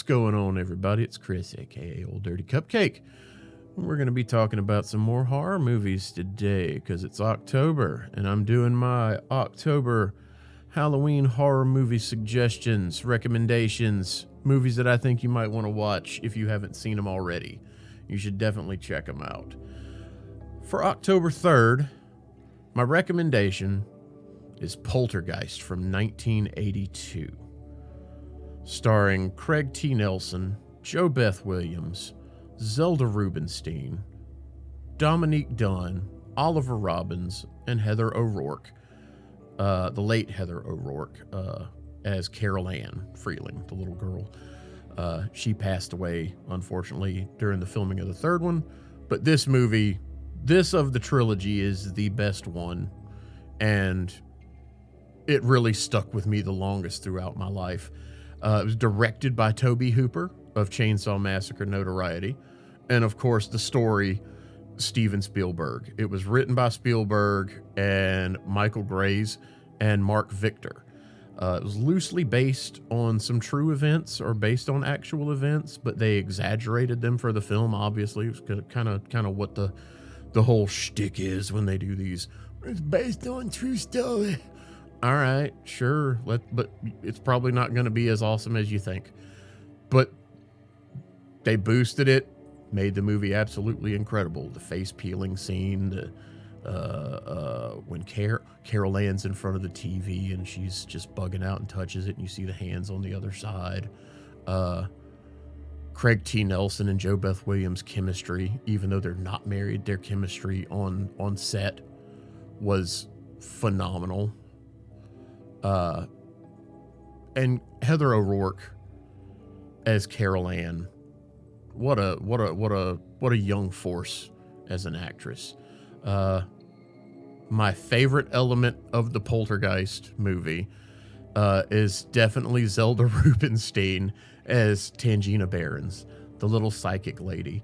What's going on, everybody? It's Chris, aka Old Dirty Cupcake. We're going to be talking about some more horror movies today because it's October, and I'm doing my October Halloween horror movie suggestions, recommendations, movies that I think you might want to watch if you haven't seen them already. You should definitely check them out. For October 3rd, my recommendation is Poltergeist from 1982. Starring Craig T. Nelson, JoBeth Williams, Zelda Rubinstein, Dominique Dunn, Oliver Robbins, and Heather O'Rourke, the late Heather O'Rourke, as Carol Ann Freeling, the little girl. She passed away, unfortunately, during the filming of the third one, but this movie, this of the trilogy, is the best one, and it really stuck with me the longest throughout my life. It was directed by Tobe Hooper of Chainsaw Massacre notoriety. And of course, the story, Steven Spielberg. It was written by Spielberg and Michael Grais and Mark Viktor. It was loosely based on some true events or based on actual events, but they exaggerated them for the film, obviously. It was kind of what the whole shtick is when they do these. It's based on true story. All right, sure, but it's probably not going to be as awesome as you think. But they boosted it, made the movie absolutely incredible. The face-peeling scene, when Carol Ann's in front of the TV and she's just bugging out and touches it, and you see the hands on the other side. Craig T. Nelson and JoBeth Williams' chemistry, even though they're not married, their chemistry on set was phenomenal. And Heather O'Rourke as Carol Ann, what a young force as an actress. My favorite element of the Poltergeist movie is definitely Zelda Rubinstein as Tangina Barons, the little psychic lady.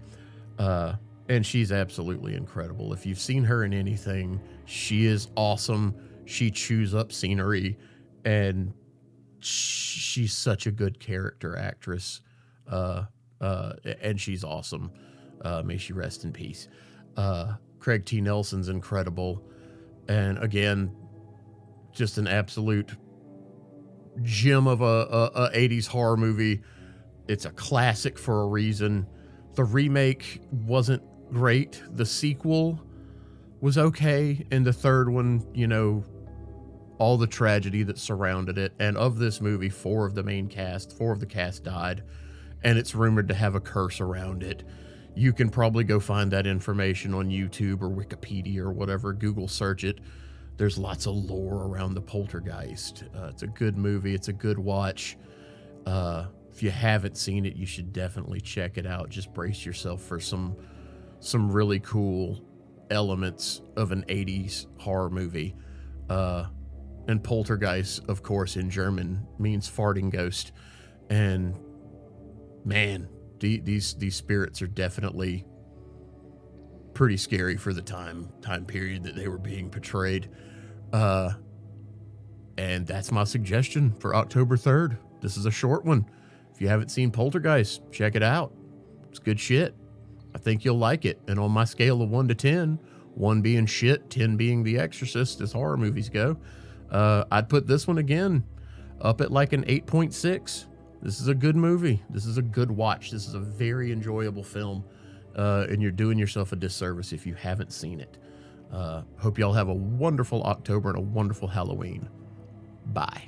And she's absolutely incredible. If you've seen her in anything, she is awesome. She chews up scenery, and she's such a good character actress. And she's awesome. May she rest in peace. Craig T. Nelson's incredible. And again, just an absolute gem of a 80s horror movie. It's a classic for a reason. The remake wasn't great. The sequel was okay. And the third one, all the tragedy that surrounded it. And of this movie, four of the cast died. And it's rumored to have a curse around it. You can probably go find that information on YouTube or Wikipedia or whatever. Google search it. There's lots of lore around the Poltergeist. It's a good movie. It's a good watch. If you haven't seen it, you should definitely check it out. Just brace yourself for some really cool elements of an 80s horror movie. And Poltergeist, of course, in German means farting ghost. And man, these spirits are definitely pretty scary for the time period that they were being portrayed. And that's my suggestion for October 3rd. This is a short one. If you haven't seen Poltergeist, check it out. It's good shit. I think you'll like it. And on my scale of 1 to 10, 1 being shit, 10 being The Exorcist as horror movies go, I'd put this one again up at like an 8.6. This is a good movie. This is a good watch. This is a very enjoyable film, and you're doing yourself a disservice if you haven't seen it. Hope y'all have a wonderful October and a wonderful Halloween. Bye.